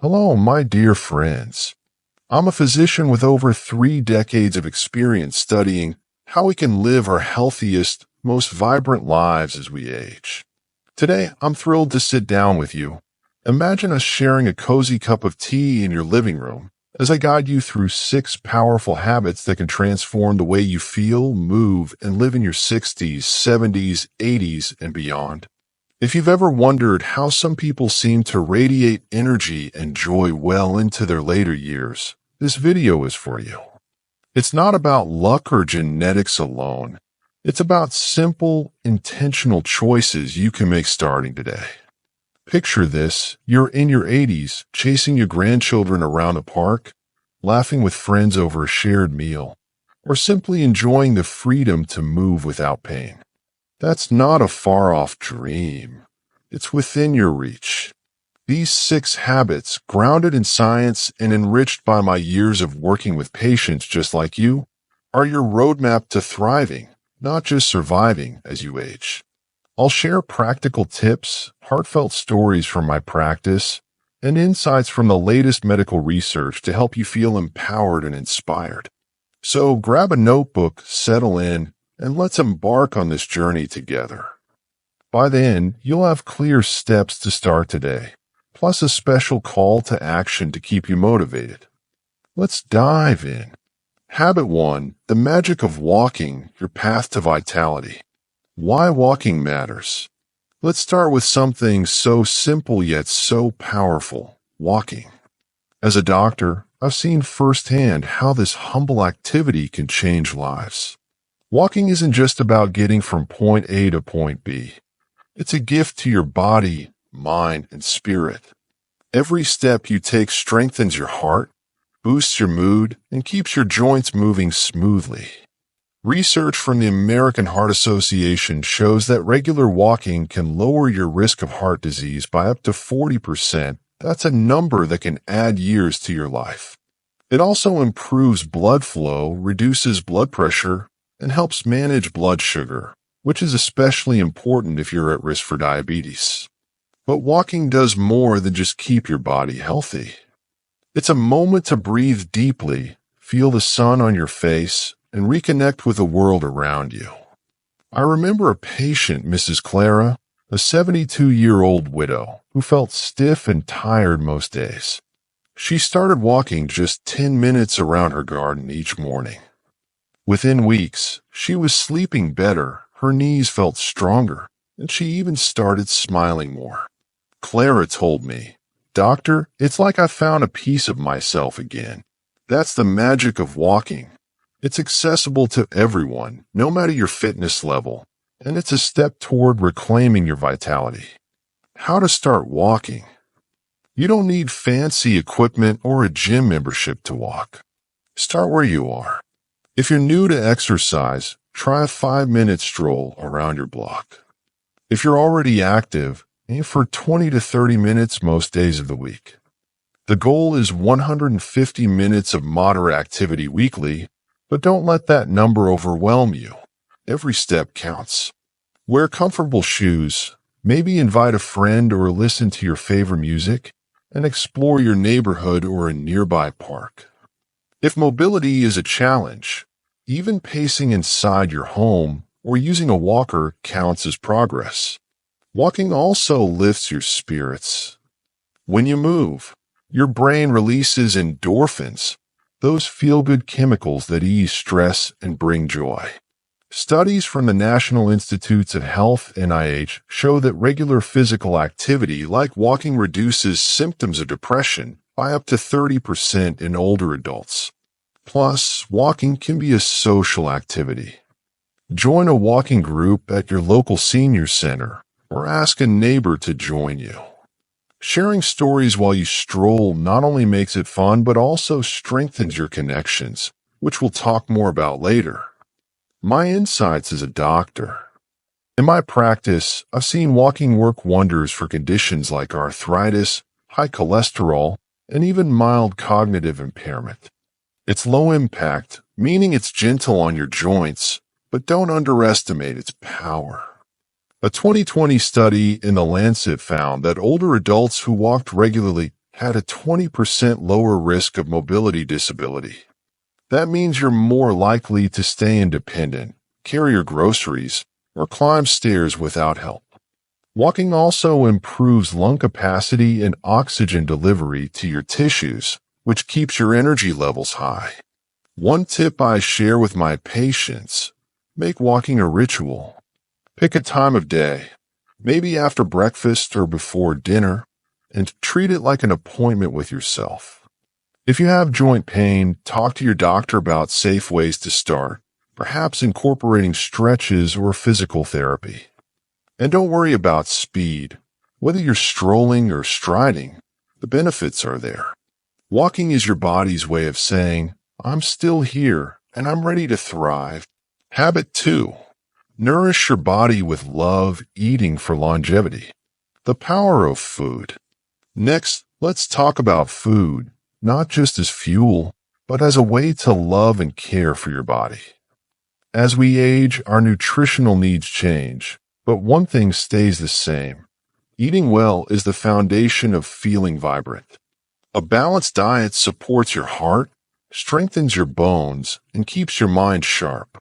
Hello, my dear friends. I'm a physician with over 3 decades of experience studying how we can live our healthiest, most vibrant lives as we age. Today, I'm thrilled to sit down with you. Imagine us sharing a cozy cup of tea in your living room as I guide you through 6 powerful habits that can transform the way you feel, move, and live in your 60s, 70s, 80s, and beyond. If you've ever wondered how some people seem to radiate energy and joy well into their later years, this video is for you. It's not about luck or genetics alone. It's about simple, intentional choices you can make starting today. Picture this: you're in your 80s, chasing your grandchildren around a park, laughing with friends over a shared meal, or simply enjoying the freedom to move without pain. That's not a far-off dream. It's within your reach. These 6 habits, grounded in science and enriched by my years of working with patients just like you, are your roadmap to thriving, not just surviving as you age. I'll share practical tips, heartfelt stories from my practice, and insights from the latest medical research to help you feel empowered and inspired. So grab a notebook, settle in, and let's embark on this journey together. By then, you'll have clear steps to start today, plus a special call to action to keep you motivated. Let's dive in. Habit 1, the magic of walking, your path to vitality. Why walking matters. Let's start with something so simple yet so powerful: walking. As a doctor, I've seen firsthand how this humble activity can change lives. Walking isn't just about getting from point A to point B. It's a gift to your body, mind, and spirit. Every step you take strengthens your heart, boosts your mood, and keeps your joints moving smoothly. Research from the American Heart Association shows that regular walking can lower your risk of heart disease by up to 40%. That's a number that can add years to your life. It also improves blood flow, reduces blood pressure, and helps manage blood sugar, which is especially important if you're at risk for diabetes. But walking does more than just keep your body healthy. It's a moment to breathe deeply, feel the sun on your face, and reconnect with the world around you. I remember a patient, Mrs. Clara, a 72-year-old widow, who felt stiff and tired most days. She started walking just 10 minutes around her garden each morning. Within weeks, she was sleeping better, her knees felt stronger, and she even started smiling more. Clara told me, "Doctor, it's like I found a piece of myself again." That's the magic of walking. It's accessible to everyone, no matter your fitness level, and it's a step toward reclaiming your vitality. How to start walking? You don't need fancy equipment or a gym membership to walk. Start where you are. If you're new to exercise, try a 5-minute stroll around your block. If you're already active, aim for 20 to 30 minutes most days of the week. The goal is 150 minutes of moderate activity weekly, but don't let that number overwhelm you. Every step counts. Wear comfortable shoes, maybe invite a friend or listen to your favorite music, and explore your neighborhood or a nearby park. If mobility is a challenge, even pacing inside your home or using a walker counts as progress. Walking also lifts your spirits. When you move, your brain releases endorphins, those feel-good chemicals that ease stress and bring joy. Studies from the National Institutes of Health (NIH) show that regular physical activity like walking reduces symptoms of depression by up to 30% in older adults. Plus, walking can be a social activity. Join a walking group at your local senior center or ask a neighbor to join you. Sharing stories while you stroll not only makes it fun but also strengthens your connections, which we'll talk more about later. My insights as a doctor. In my practice, I've seen walking work wonders for conditions like arthritis, high cholesterol, and even mild cognitive impairment. It's low impact, meaning it's gentle on your joints, but don't underestimate its power. A 2020 study in The Lancet found that older adults who walked regularly had a 20% lower risk of mobility disability. That means you're more likely to stay independent, carry your groceries, or climb stairs without help. Walking also improves lung capacity and oxygen delivery to your tissues, which keeps your energy levels high. One tip I share with my patients: make walking a ritual. Pick a time of day, maybe after breakfast or before dinner, and treat it like an appointment with yourself. If you have joint pain, talk to your doctor about safe ways to start, perhaps incorporating stretches or physical therapy. And don't worry about speed. Whether you're strolling or striding, the benefits are there. Walking is your body's way of saying, I'm still here and I'm ready to thrive. Habit 2. Nourish your body with love, eating for longevity. The power of food. Next, let's talk about food, not just as fuel, but as a way to love and care for your body. As we age, our nutritional needs change, but one thing stays the same. Eating well is the foundation of feeling vibrant. A balanced diet supports your heart, strengthens your bones, and keeps your mind sharp.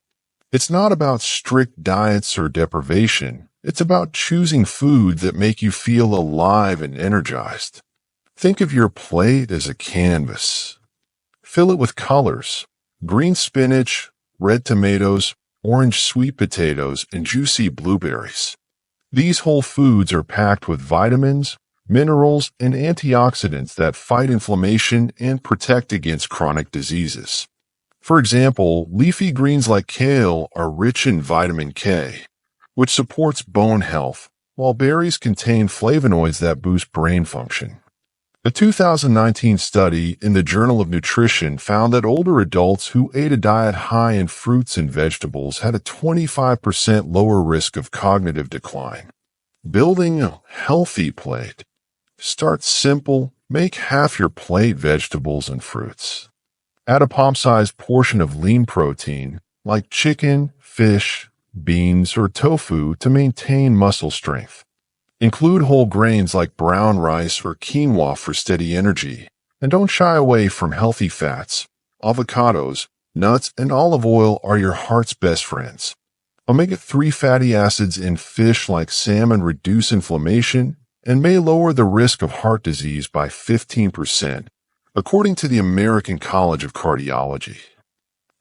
It's not about strict diets or deprivation. It's about choosing foods that make you feel alive and energized. Think of your plate as a canvas. Fill it with colors: green spinach, red tomatoes, orange sweet potatoes, and juicy blueberries. These whole foods are packed with vitamins, minerals, and antioxidants that fight inflammation and protect against chronic diseases. For example, leafy greens like kale are rich in vitamin K, which supports bone health, while berries contain flavonoids that boost brain function. A 2019 study in the Journal of Nutrition found that older adults who ate a diet high in fruits and vegetables had a 25% lower risk of cognitive decline. Building a healthy plate. Start simple. Make half your plate vegetables and fruits. Add a palm-sized portion of lean protein, like chicken, fish, beans, or tofu, to maintain muscle strength. Include whole grains like brown rice or quinoa for steady energy. And don't shy away from healthy fats. Avocados, nuts, and olive oil are your heart's best friends. Omega-3 fatty acids in fish like salmon reduce inflammation and may lower the risk of heart disease by 15%, according to the American College of Cardiology.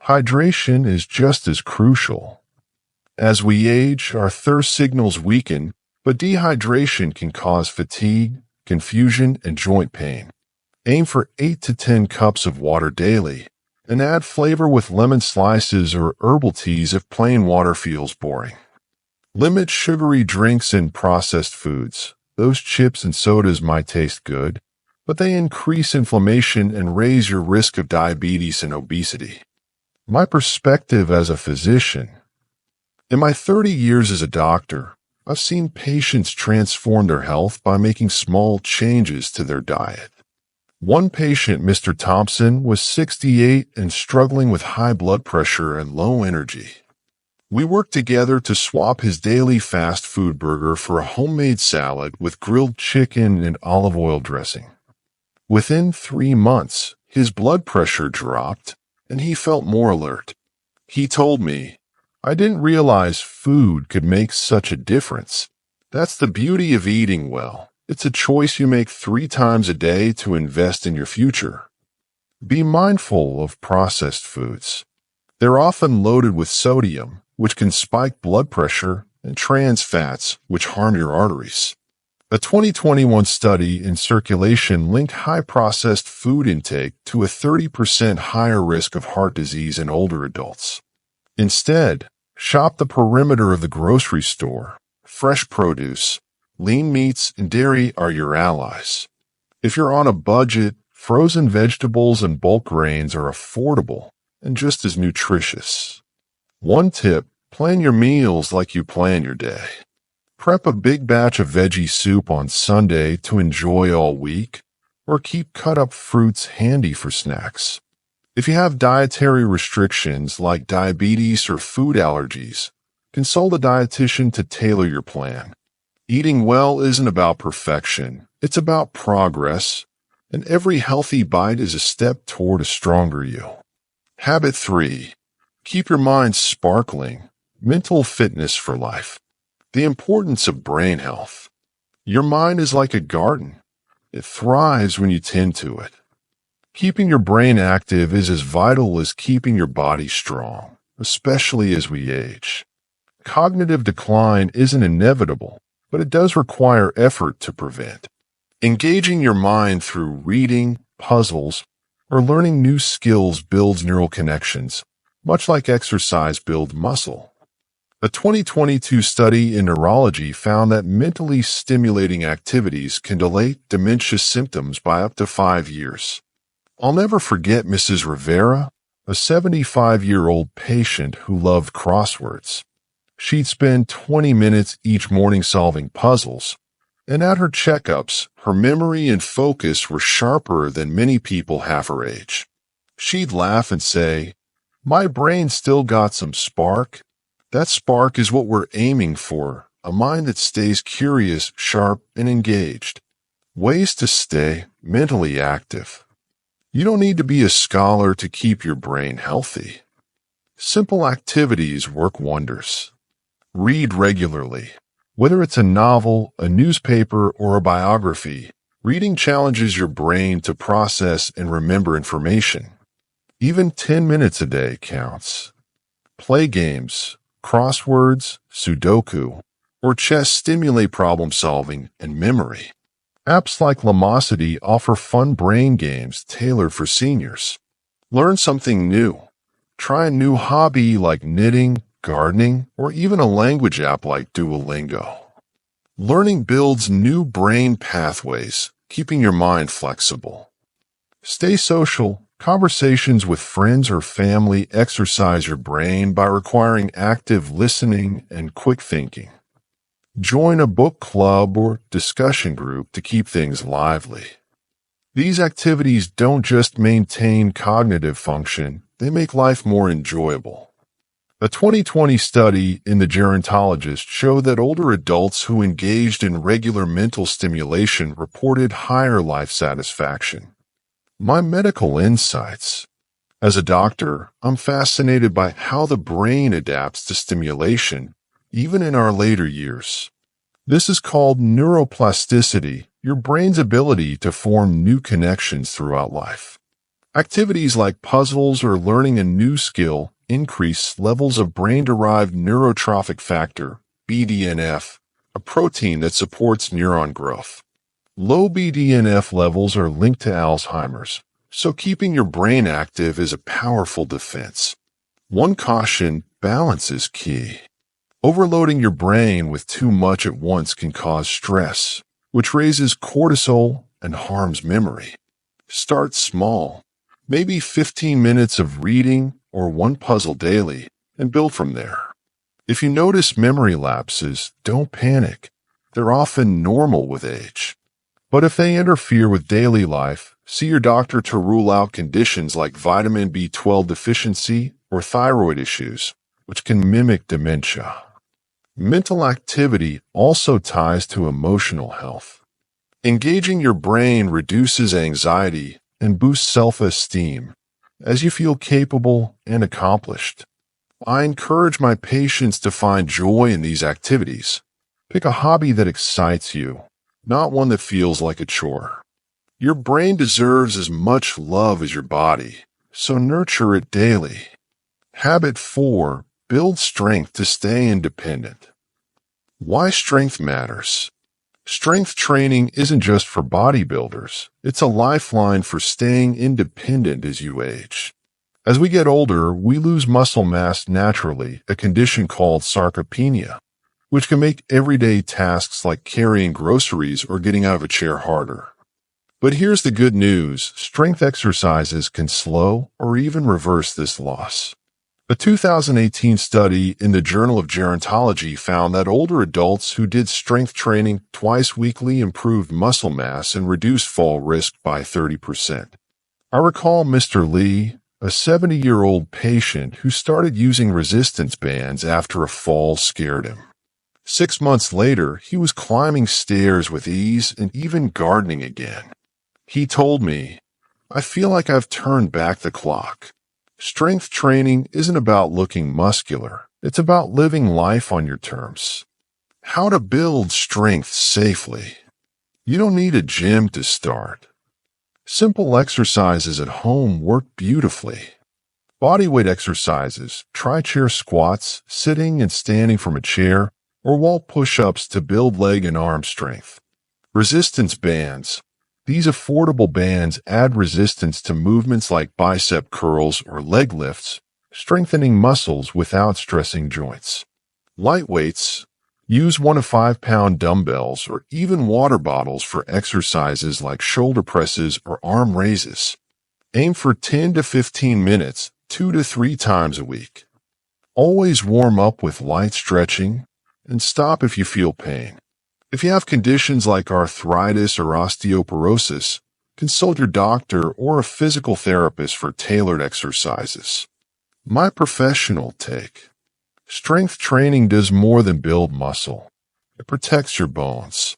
Hydration is just as crucial. As we age, our thirst signals weaken, but dehydration can cause fatigue, confusion, and joint pain. Aim for 8 to 10 cups of water daily, and add flavor with lemon slices or herbal teas if plain water feels boring. Limit sugary drinks and processed foods. Those chips and sodas might taste good, but they increase inflammation and raise your risk of diabetes and obesity. My perspective as a physician. In my 30 years as a doctor, I've seen patients transform their health by making small changes to their diet. One patient, Mr. Thompson, was 68 and struggling with high blood pressure and low energy. We worked together to swap his daily fast food burger for a homemade salad with grilled chicken and olive oil dressing. Within 3 months, his blood pressure dropped and he felt more alert. He told me, I didn't realize food could make such a difference. That's the beauty of eating well. It's a choice you make 3 times a day to invest in your future. Be mindful of processed foods. They're often loaded with sodium, which can spike blood pressure, and trans fats, which harm your arteries. A 2021 study in Circulation linked high processed food intake to a 30% higher risk of heart disease in older adults. Instead, shop the perimeter of the grocery store. Fresh produce, lean meats, and dairy are your allies. If you're on a budget, frozen vegetables and bulk grains are affordable and just as nutritious. One tip: plan your meals like you plan your day. Prep a big batch of veggie soup on Sunday to enjoy all week, or keep cut-up fruits handy for snacks. If you have dietary restrictions like diabetes or food allergies, consult a dietitian to tailor your plan. Eating well isn't about perfection, it's about progress. and every healthy bite is a step toward a stronger you. Habit 3. Keep your mind sparkling. Mental fitness for life. The importance of brain health. Your mind is like a garden. It thrives when you tend to it. Keeping your brain active is as vital as keeping your body strong, especially as we age. Cognitive decline isn't inevitable, but it does require effort to prevent. Engaging your mind through reading, puzzles, or learning new skills builds neural connections, much like exercise builds muscle. A 2022 study in neurology found that mentally stimulating activities can delay dementia symptoms by up to 5 years. I'll never forget Mrs. Rivera, a 75-year-old patient who loved crosswords. She'd spend 20 minutes each morning solving puzzles, and at her checkups, her memory and focus were sharper than many people half her age. She'd laugh and say, "My brain still got some spark." That spark is what we're aiming for, a mind that stays curious, sharp, and engaged. Ways to stay mentally active. You don't need to be a scholar to keep your brain healthy. Simple activities work wonders. Read regularly. Whether it's a novel, a newspaper, or a biography, reading challenges your brain to process and remember information. Even 10 minutes a day counts. Play games. Crosswords, Sudoku, or chess stimulate problem solving and memory. Apps like Lumosity offer fun brain games tailored for seniors. Learn something new. Try a new hobby like knitting, gardening, or even a language app like Duolingo. Learning builds new brain pathways, keeping your mind flexible. Stay social. Conversations with friends or family exercise your brain by requiring active listening and quick thinking. Join a book club or discussion group to keep things lively. These activities don't just maintain cognitive function, they make life more enjoyable. A 2020 study in The Gerontologist showed that older adults who engaged in regular mental stimulation reported higher life satisfaction. My medical insights. As a doctor, I'm fascinated by how the brain adapts to stimulation, even in our later years. This is called neuroplasticity, your brain's ability to form new connections throughout life. Activities like puzzles or learning a new skill increase levels of brain-derived neurotrophic factor, BDNF, a protein that supports neuron growth. Low BDNF levels are linked to Alzheimer's, so keeping your brain active is a powerful defense. One caution: balance is key. Overloading your brain with too much at once can cause stress, which raises cortisol and harms memory. Start small, maybe 15 minutes of reading or one puzzle daily, and build from there. If you notice memory lapses, don't panic. They're often normal with age. But if they interfere with daily life, see your doctor to rule out conditions like vitamin B12 deficiency or thyroid issues, which can mimic dementia. Mental activity also ties to emotional health. Engaging your brain reduces anxiety and boosts self-esteem as you feel capable and accomplished. I encourage my patients to find joy in these activities. Pick a hobby that excites you, not one that feels like a chore. Your brain deserves as much love as your body, so nurture it daily. Habit 4. Build strength to stay independent. Why strength matters. Strength training isn't just for bodybuilders. It's a lifeline for staying independent as you age. As we get older, we lose muscle mass naturally, a condition called sarcopenia, which can make everyday tasks like carrying groceries or getting out of a chair harder. But here's the good news: strength exercises can slow or even reverse this loss. A 2018 study in the Journal of Gerontology found that older adults who did strength training twice weekly improved muscle mass and reduced fall risk by 30%. I recall Mr. Lee, a 70-year-old patient who started using resistance bands after a fall scared him. 6 months later, he was climbing stairs with ease and even gardening again. He told me, "I feel like I've turned back the clock. Strength training isn't about looking muscular. It's about living life on your terms." How to build strength safely. You don't need a gym to start. Simple exercises at home work beautifully. Bodyweight exercises, try chair squats, sitting and standing from a chair, or wall push-ups to build leg and arm strength. Resistance bands. These affordable bands add resistance to movements like bicep curls or leg lifts, strengthening muscles without stressing joints. Light weights. Use 1 to 5 pound dumbbells or even water bottles for exercises like shoulder presses or arm raises. Aim for 10 to 15 minutes, 2 to 3 times a week. Always warm up with light stretching and stop if you feel pain. If you have conditions like arthritis or osteoporosis, consult your doctor or a physical therapist for tailored exercises. My professional take. Strength training does more than build muscle. It protects your bones.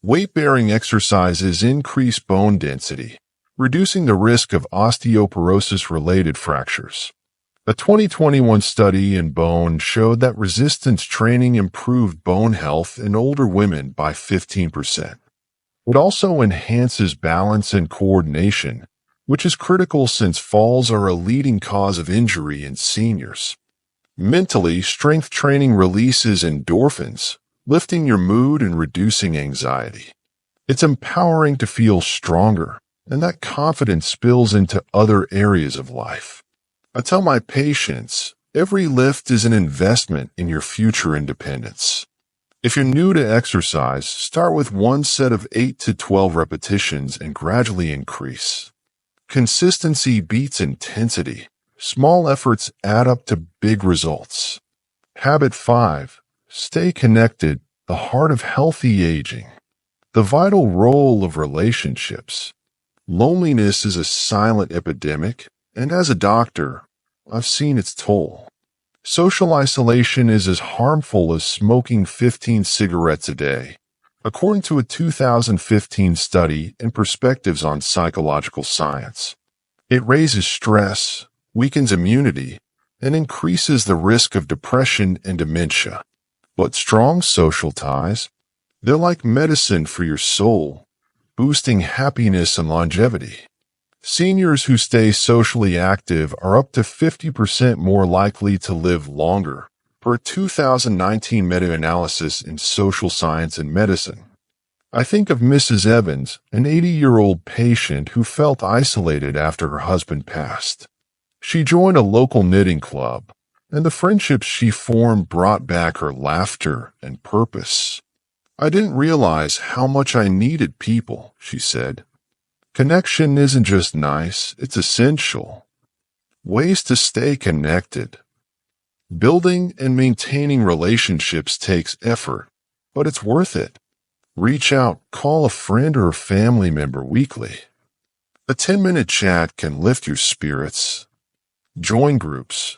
Weight-bearing exercises increase bone density, reducing the risk of osteoporosis-related fractures. A 2021 study in Bone showed that resistance training improved bone health in older women by 15%. It also enhances balance and coordination, which is critical since falls are a leading cause of injury in seniors. Mentally, strength training releases endorphins, lifting your mood and reducing anxiety. It's empowering to feel stronger, and that confidence spills into other areas of life. I tell my patients, every lift is an investment in your future independence. If you're new to exercise, start with one set of 8 to 12 repetitions and gradually increase. Consistency beats intensity. Small efforts add up to big results. Habit 5. Stay connected, the heart of healthy aging. The vital role of relationships. Loneliness is a silent epidemic, and as a doctor, I've seen its toll. Social isolation is as harmful as smoking 15 cigarettes a day, according to a 2015 study in Perspectives on Psychological Science. It raises stress, weakens immunity, and increases the risk of depression and dementia. But strong social ties, they're like medicine for your soul, boosting happiness and longevity. Seniors who stay socially active are up to 50% more likely to live longer, per a 2019 meta-analysis in Social Science and Medicine. I think of Mrs. Evans, an 80-year-old patient who felt isolated after her husband passed. She joined a local knitting club, and the friendships she formed brought back her laughter and purpose. "I didn't realize how much I needed people," she said. Connection isn't just nice, it's essential. Ways to stay connected. Building and maintaining relationships takes effort, but it's worth it. Reach out, call a friend or a family member weekly. A 10-minute chat can lift your spirits. Join groups.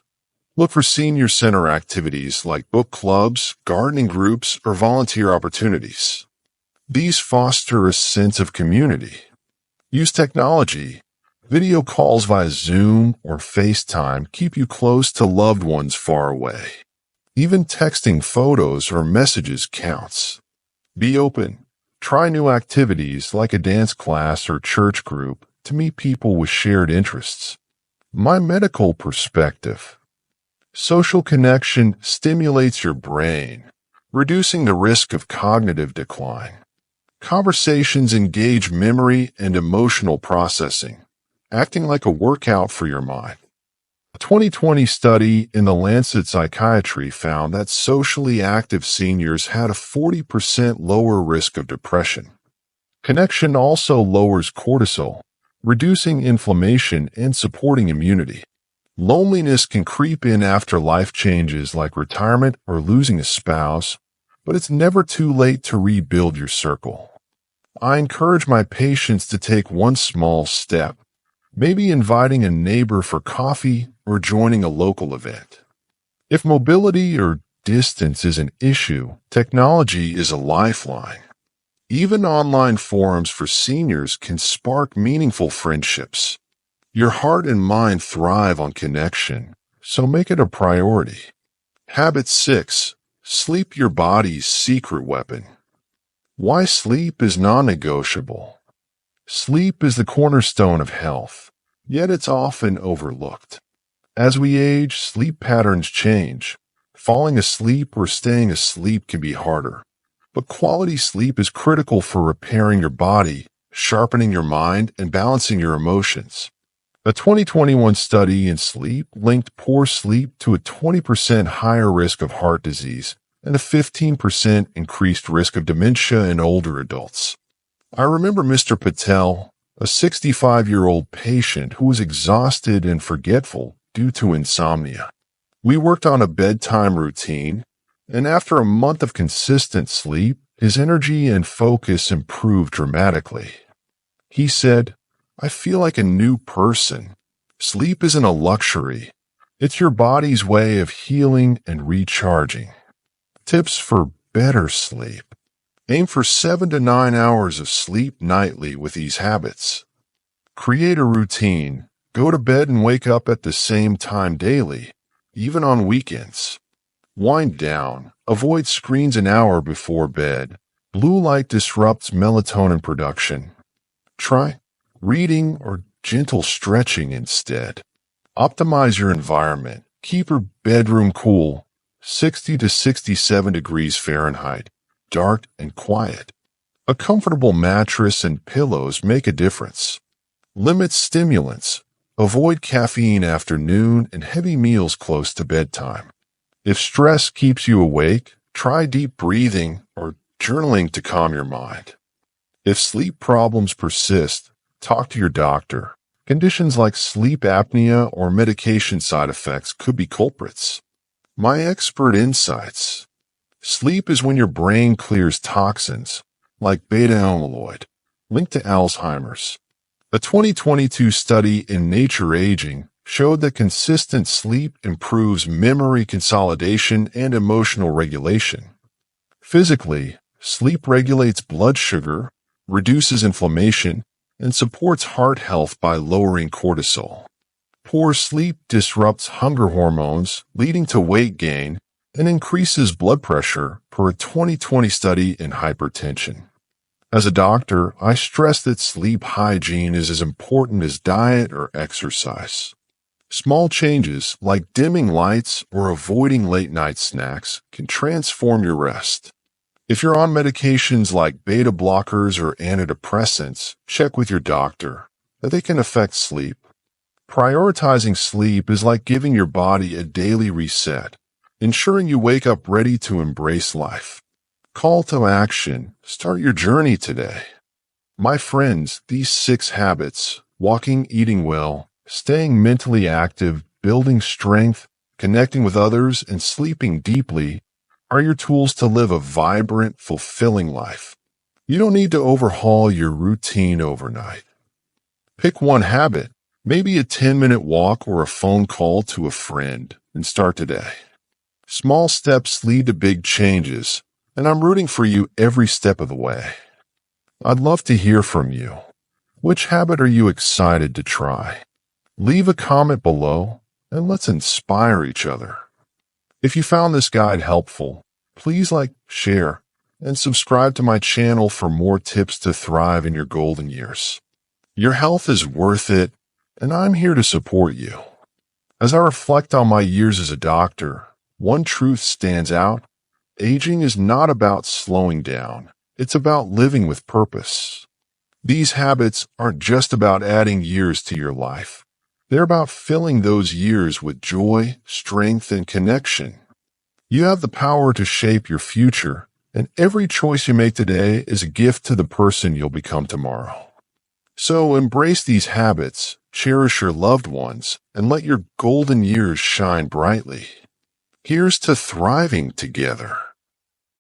Look for senior center activities like book clubs, gardening groups, or volunteer opportunities. These foster a sense of community. Use technology. Video calls via Zoom or FaceTime keep you close to loved ones far away. Even texting photos or messages counts. Be open. Try new activities like a dance class or church group to meet people with shared interests. My medical perspective. Social connection stimulates your brain, reducing the risk of cognitive decline. Conversations engage memory and emotional processing, acting like a workout for your mind. A 2020 study in the Lancet Psychiatry found that socially active seniors had a 40% lower risk of depression. Connection also lowers cortisol, reducing inflammation and supporting immunity. Loneliness can creep in after life changes like retirement or losing a spouse, but it's never too late to rebuild your circle. I encourage my patients to take one small step, maybe inviting a neighbor for coffee or joining a local event. If mobility or distance is an issue, technology is a lifeline. Even online forums for seniors can spark meaningful friendships. Your heart and mind thrive on connection, so make it a priority. Habit 6. Sleep your body's secret weapon. Why sleep is non-negotiable. Sleep is the cornerstone of health, yet it's often overlooked. As we age, sleep patterns change. Falling asleep or staying asleep can be harder. But quality sleep is critical for repairing your body, sharpening your mind, and balancing your emotions. A 2021 study in sleep linked poor sleep to a 20% higher risk of heart disease and a 15% increased risk of dementia in older adults. I remember Mr. Patel, a 65-year-old patient who was exhausted and forgetful due to insomnia. We worked on a bedtime routine, and after a month of consistent sleep, his energy and focus improved dramatically. He said, "I feel like a new person. Sleep isn't a luxury. It's your body's way of healing and recharging." Tips for better sleep. Aim for 7 to 9 hours of sleep nightly with these habits. Create a routine. Go to bed and wake up at the same time daily, even on weekends. Wind down. Avoid screens an hour before bed. Blue light disrupts melatonin production. Try reading or gentle stretching instead. Optimize your environment. Keep your bedroom cool, 60 to 67 degrees Fahrenheit, dark and quiet. A comfortable mattress and pillows make a difference. Limit stimulants. Avoid caffeine after noon and heavy meals close to bedtime. If stress keeps you awake, try deep breathing or journaling to calm your mind. If sleep problems persist, talk to your doctor. Conditions like sleep apnea or medication side effects could be culprits. My expert insights. Sleep is when your brain clears toxins, like beta-amyloid, linked to Alzheimer's. A 2022 study in Nature Aging showed that consistent sleep improves memory consolidation and emotional regulation. Physically, sleep regulates blood sugar, reduces inflammation, and supports heart health by lowering cortisol. Poor sleep disrupts hunger hormones, leading to weight gain, and increases blood pressure per a 2020 study in hypertension. As a doctor, I stress that sleep hygiene is as important as diet or exercise. Small changes like dimming lights or avoiding late-night snacks can transform your rest. If you're on medications like beta blockers or antidepressants, check with your doctor, that they can affect sleep. Prioritizing sleep is like giving your body a daily reset, ensuring you wake up ready to embrace life. Call to action. Start your journey today. My friends, these 6 habits, walking, eating well, staying mentally active, building strength, connecting with others, and sleeping deeply, are your tools to live a vibrant, fulfilling life. You don't need to overhaul your routine overnight. Pick one habit, maybe a 10-minute walk or a phone call to a friend, and start today. Small steps lead to big changes, and I'm rooting for you every step of the way. I'd love to hear from you. Which habit are you excited to try? Leave a comment below, and let's inspire each other. If you found this guide helpful, please like, share, and subscribe to my channel for more tips to thrive in your golden years. Your health is worth it, and I'm here to support you. As I reflect on my years as a doctor, one truth stands out. Aging is not about slowing down. It's about living with purpose. These habits aren't just about adding years to your life. They're about filling those years with joy, strength, and connection. You have the power to shape your future, and every choice you make today is a gift to the person you'll become tomorrow. So embrace these habits, cherish your loved ones, and let your golden years shine brightly. Here's to thriving together.